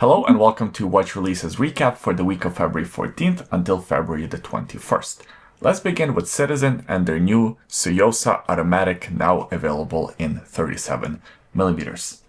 Hello and welcome to Watch Releases Recap for the week of February 14th until February the 21st. Let's begin with Citizen and their new Tsuyosa automatic, now available in 37mm.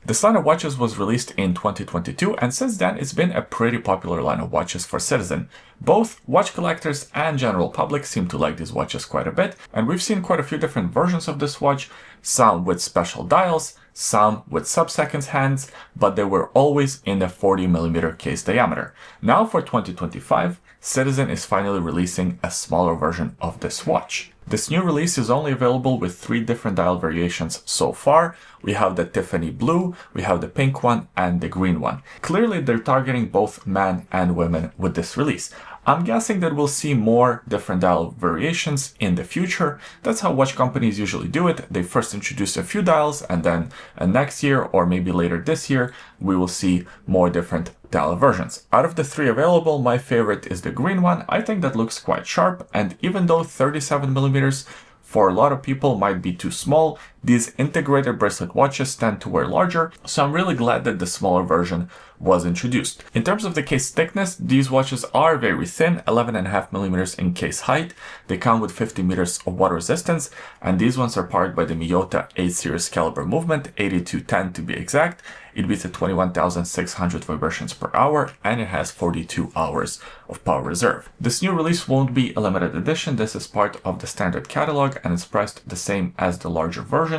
This line of watches was released in 2022, and since then it's been a pretty popular line of watches for Citizen. Both watch collectors and general public seem to like these watches quite a bit, and we've seen quite a few different versions of this watch, some with special dials, some with sub-seconds hands, but they were always in the 40mm case diameter. Now for 2025, Citizen is finally releasing a smaller version of this watch. This new release is only available with 3 different dial variations so far. We have the Tiffany blue, we have the pink one, and the green one. Clearly they're targeting both men and women with this release. I'm guessing that we'll see more different dial variations in the future. That's how watch companies usually do it. They first introduce a few dials, and then next year or maybe later this year, we will see more different dial versions. Out of the 3 available, my favorite is the green one. I think that looks quite sharp, and even though 37mm for a lot of people might be too small, these integrated bracelet watches tend to wear larger, so I'm really glad that the smaller version was introduced. In terms of the case thickness, these watches are very thin, 11.5mm in case height. They come with 50 meters of water resistance, and these ones are powered by the Miyota 8 series caliber movement, 8210 to be exact. It beats at 21,600 vibrations per hour, and it has 42 hours of power reserve. This new release won't be a limited edition. This is part of the standard catalog, and it's priced the same as the larger version,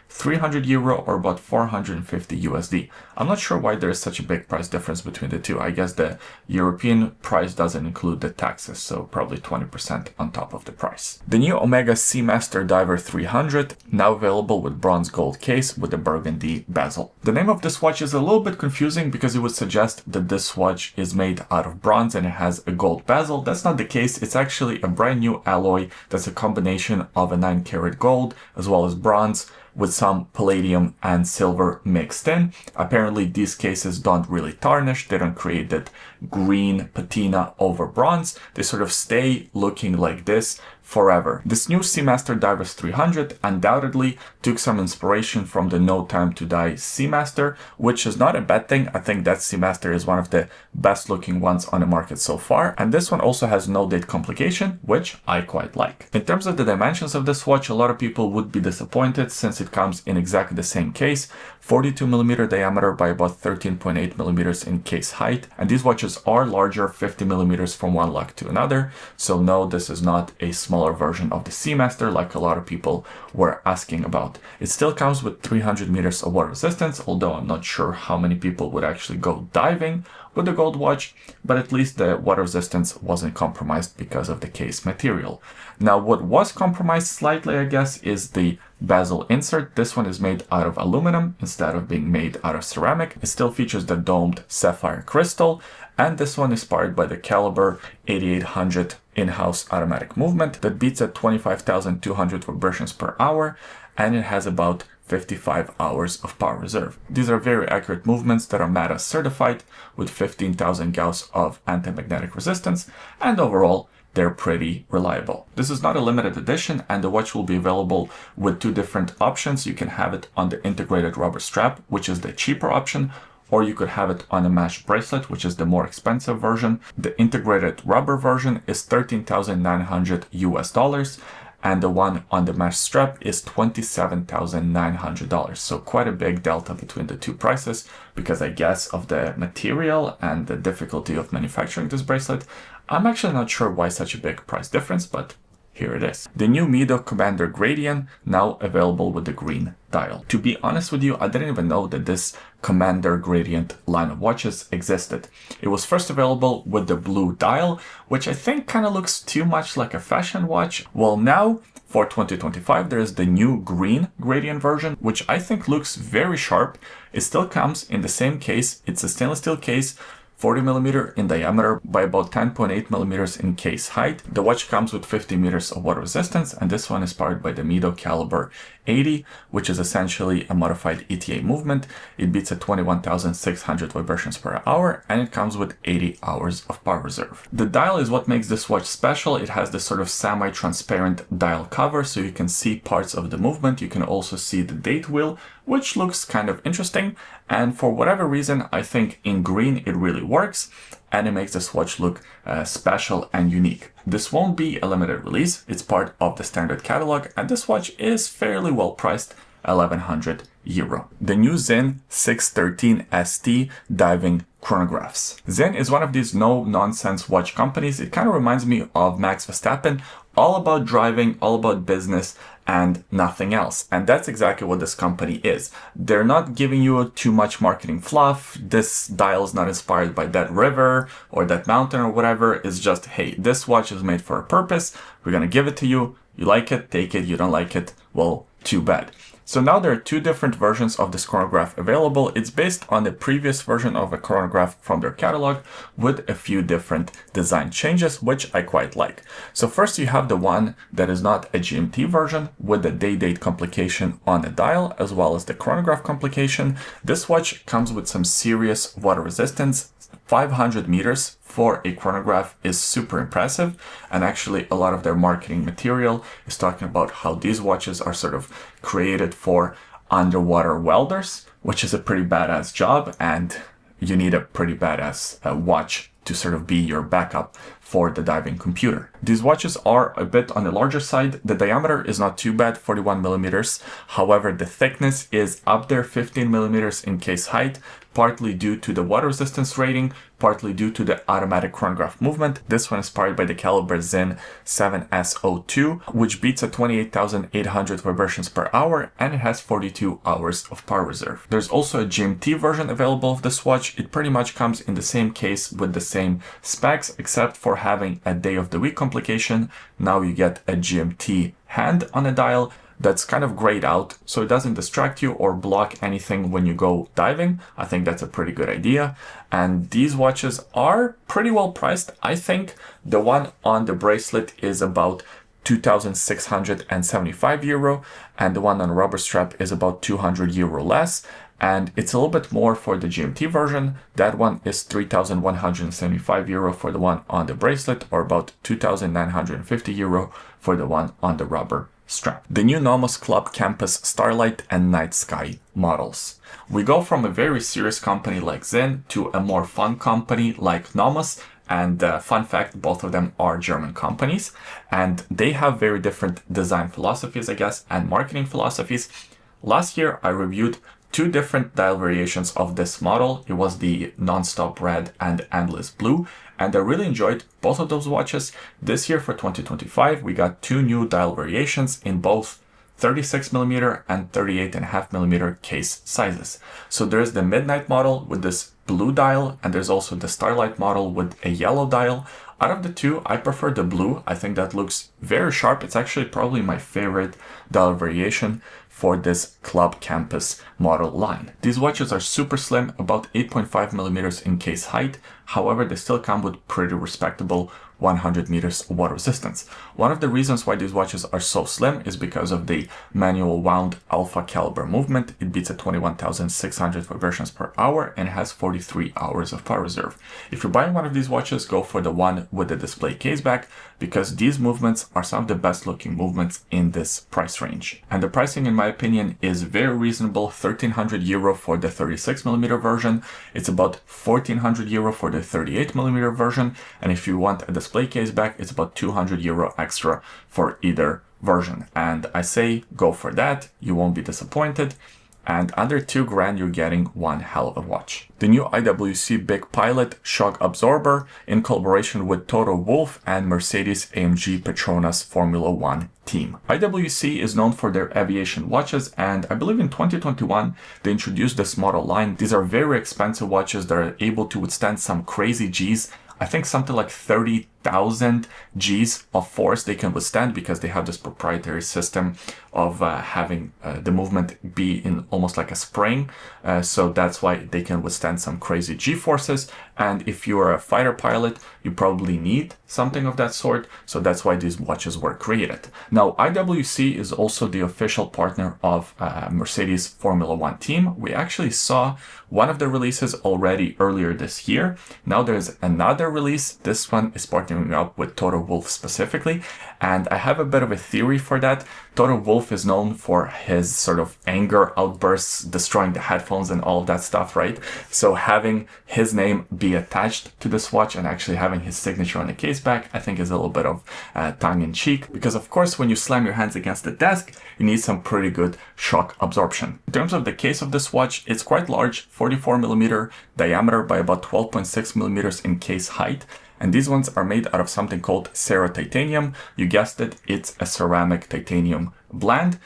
€300 or about 450 USD. I'm not sure why there is such a big price difference between the two. I guess the European price doesn't include the taxes, so probably 20% on top of the price. The new Omega Seamaster Diver 300, now available with bronze gold case with the Burgundy bezel. The name of this watch is a little bit confusing because it would suggest that this watch is made out of bronze and it has a gold bezel. That's not the case. It's actually a brand new alloy that's a combination of a 9-karat gold as well as bronze, with some palladium and silver mixed in. Apparently these cases don't really tarnish, they don't create that green patina over bronze, they sort of stay looking like this forever. This new Seamaster Divers 300 undoubtedly took some inspiration from the No Time to Die Seamaster, which is not a bad thing. I think that Seamaster is one of the best looking ones on the market so far, and this one also has no date complication, which I quite like. In terms of the dimensions of this watch, a lot of people would be disappointed since it comes in exactly the same case, 42mm diameter by about 13.8mm in case height, and these watches are larger, 50mm from one lock to another, so no, this is not a smaller version of the Seamaster like a lot of people were asking about. It still comes with 300 meters of water resistance, although I'm not sure how many people would actually go diving with the gold watch, but at least the water resistance wasn't compromised because of the case material. Now what was compromised slightly, I guess, is the bezel insert. This one is made out of aluminum instead of being made out of ceramic. It still features the domed sapphire crystal, and this one is powered by the caliber 8800 in-house automatic movement that beats at 25,200 vibrations per hour, and it has about 55 hours of power reserve. These are very accurate movements that are MATA certified with 15,000 Gauss of anti-magnetic resistance, and overall they're pretty reliable. This is not a limited edition, and the watch will be available with 2 different options. You can have it on the integrated rubber strap, which is the cheaper option, or you could have it on a mesh bracelet, which is the more expensive version. The integrated rubber version is $13,900 US, and the one on the mesh strap is $27,900. So quite a big delta between the 2 prices, because I guess of the material and the difficulty of manufacturing this bracelet. I'm actually not sure why such a big price difference, but here it is. The new Mido Commander Gradient, now available with the green dial. To be honest with you, I didn't even know that this Commander Gradient line of watches existed. It was first available with the blue dial, which I think kind of looks too much like a fashion watch. Well, now for 2025, there is the new green Gradient version, which I think looks very sharp. It still comes in the same case. It's a stainless steel case, 40mm in diameter by about 10.8mm in case height. The watch comes with 50 meters of water resistance, and this one is powered by the Mido caliber 80, which is essentially a modified ETA movement. It beats at 21,600 vibrations per hour, and it comes with 80 hours of power reserve. The dial is what makes this watch special. It has this sort of semi-transparent dial cover, so you can see parts of the movement. You can also see the date wheel, which looks kind of interesting. And for whatever reason, I think in green it really works, and it makes this watch look special and unique. This won't be a limited release, it's part of the standard catalog, and this watch is fairly well priced, 1100 euro. The new Sinn 613 ST diving chronographs. Sinn is one of these no-nonsense watch companies. It kind of reminds me of Max Verstappen, all about driving, all about business, and nothing else. And that's exactly what this company is. They're not giving you too much marketing fluff. This dial is not inspired by that river or that mountain or whatever. It's just, hey, this watch is made for a purpose. We're gonna give it to you. You like it, take it. You don't like it, well, too bad. So now there are two different versions of this chronograph available. It's based on the previous version of a chronograph from their catalog with a few different design changes, which I quite like. So first you have the one that is not a GMT version with the day-date complication on the dial, as well as the chronograph complication. This watch comes with some serious water resistance. 500 meters for a chronograph is super impressive, and actually a lot of their marketing material is talking about how these watches are sort of created for underwater welders, which is a pretty badass job, and you need a pretty badass watch to sort of be your backup for the diving computer. These watches are a bit on the larger side. The diameter is not too bad, 41 millimeters. However, the thickness is up there, 15 millimeters in case height, partly due to the water resistance rating, partly due to the automatic chronograph movement. This one is powered by the caliber Sinn 7S02, which beats at 28,800 vibrations per hour, and it has 42 hours of power reserve. There's also a GMT version available of this watch. It pretty much comes in the same case with the same specs, except for having a day of the week complication. Now you get a GMT hand on a dial that's kind of grayed out, so it doesn't distract you or block anything when you go diving. I think that's a pretty good idea. And these watches are pretty well priced. I think the one on the bracelet is about 2,675 euro, and the one on rubber strap is about 200 euro less. And it's a little bit more for the GMT version. That one is 3,175 euro for the one on the bracelet, or about 2,950 euro for the one on the rubber strap. The new Nomos Club Campus Starlight and Night Sky models. We go from a very serious company like Sinn to a more fun company like Nomos. And fun fact, both of them are German companies, and they have very different design philosophies, I guess, and marketing philosophies. Last year, I reviewed two different dial variations of this model. It was the Non-Stop Red and Endless Blue, and I really enjoyed both of those watches. This year for 2025, we got two new dial variations in both 36mm and 38.5mm case sizes. So there's the Midnight model with this blue dial, and there's also the Starlight model with a yellow dial. Out of the two, I prefer the blue. I think that looks very sharp. It's actually probably my favorite dial variation for this Club Campus model line. These watches are super slim, about 8.5 millimeters in case height. However, they still come with pretty respectable 100 meters water resistance. One of the reasons why these watches are so slim is because of the manual wound alpha caliber movement. It beats at 21,600 vibrations per hour and has 43 hours of power reserve. If you're buying one of these watches, go for the one with the display case back, because these movements are some of the best looking movements in this price range. And the pricing, in my opinion, is very reasonable. 1,300 euro for the 36mm version. It's about 1,400 euro for the 38mm version. And if you want a display case back, it's about 200 euro extra for either version. And I say go for that. You won't be disappointed. And under $2,000, you're getting one hell of a watch. The new IWC Big Pilot shock absorber in collaboration with Toto, Wolff, and Mercedes-AMG PETRONAS Formula One team. IWC is known for their aviation watches, and I believe in 2021 they introduced this model line. These are very expensive watches that are able to withstand some crazy G's. I think something like 30,000 G's of force they can withstand, because they have this proprietary system of having the movement be in almost like a spring. So that's why they can withstand some crazy G forces. And if you're a fighter pilot, you probably need something of that sort. So that's why these watches were created. Now, IWC is also the official partner of Mercedes Formula One team. We actually saw one of the releases already earlier this year. Now there's another release. This one is partnering teaming up with Toto Wolff specifically. And I have a bit of a theory for that. Toto Wolff is known for his sort of anger outbursts, destroying the headphones and all of that stuff, right? So having his name be attached to this watch and actually having his signature on the case back, I think is a little bit of tongue-in-cheek. Because of course, when you slam your hands against the desk, you need some pretty good shock absorption. In terms of the case of this watch, it's quite large, 44 millimeter diameter by about 12.6 millimeters in case height. And these ones are made out of something called cerotitanium. You guessed it, it's a ceramic titanium blend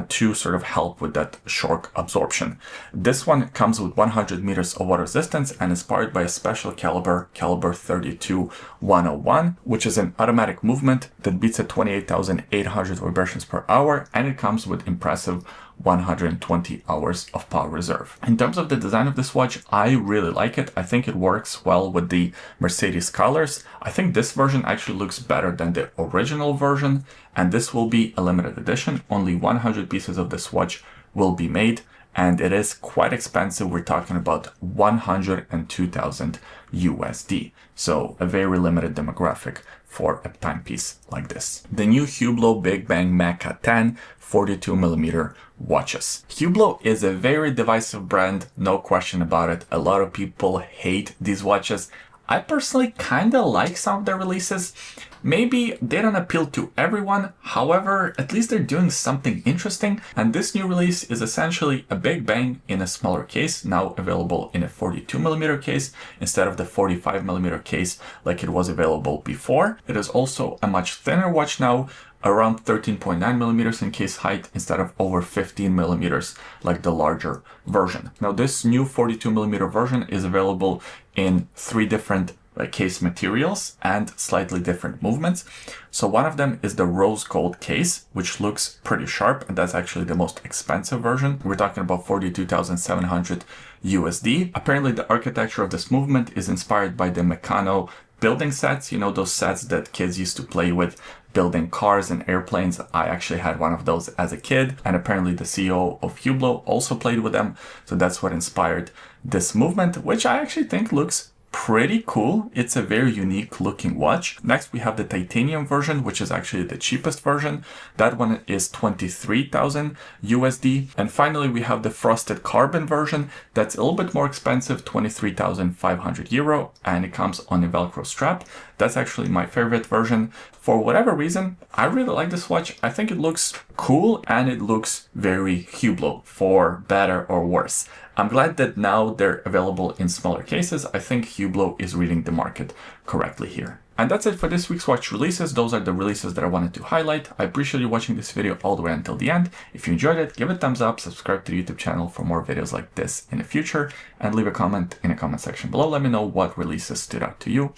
to sort of help with that shock absorption. This one comes with 100 meters of water resistance and is powered by a special caliber 32101, which is an automatic movement that beats at 28,800 vibrations per hour, and it comes with impressive 120 hours of power reserve. In terms of the design of this watch, I really like it. I think it works well with the Mercedes colors. I think this version actually looks better than the original version, and this will be a limited edition. Only 100 pieces of this watch will be made, and it is quite expensive. We're talking about 102,000 USD. So a very limited demographic for a timepiece like this. The new Hublot Big Bang Mecha 10 42 millimeter watches. Hublot is a very divisive brand, no question about it. A lot of people hate these watches. I personally kind of like some of their releases. Maybe they don't appeal to everyone, however, at least they're doing something interesting. And this new release is essentially a Big Bang in a smaller case, now available in a 42 millimeter case instead of the 45 millimeter case like it was available before. It is also a much thinner watch now, around 13.9 millimeters in case height instead of over 15 millimeters like the larger version. Now this new 42 millimeter version is available in 3 different case materials and slightly different movements. So one of them is the rose gold case, which looks pretty sharp, and that's actually the most expensive version. We're talking about 42,700 USD. Apparently the architecture of this movement is inspired by the Meccano building sets, you know, those sets that kids used to play with building cars and airplanes. I actually had one of those as a kid, and apparently the CEO of Hublot also played with them. So that's what inspired this movement, which I actually think looks pretty cool. It's a very unique looking watch. Next, we have the titanium version, which is actually the cheapest version. That one is 23,000 USD. And finally, we have the frosted carbon version. That's a little bit more expensive, 23,500 euro, and it comes on a Velcro strap. That's actually my favorite version. For whatever reason, I really like this watch. I think it looks cool and it looks very Hublot, for better or worse. I'm glad that now they're available in smaller cases. I think Hublot is reading the market correctly here. And that's it for this week's watch releases. Those are the releases that I wanted to highlight. I appreciate you watching this video all the way until the end. If you enjoyed it, give it a thumbs up, subscribe to the YouTube channel for more videos like this in the future, and leave a comment in the comment section below. Let me know what releases stood out to you.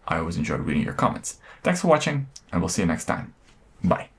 I always enjoy reading your comments. Thanks for watching, and we'll see you next time. Bye.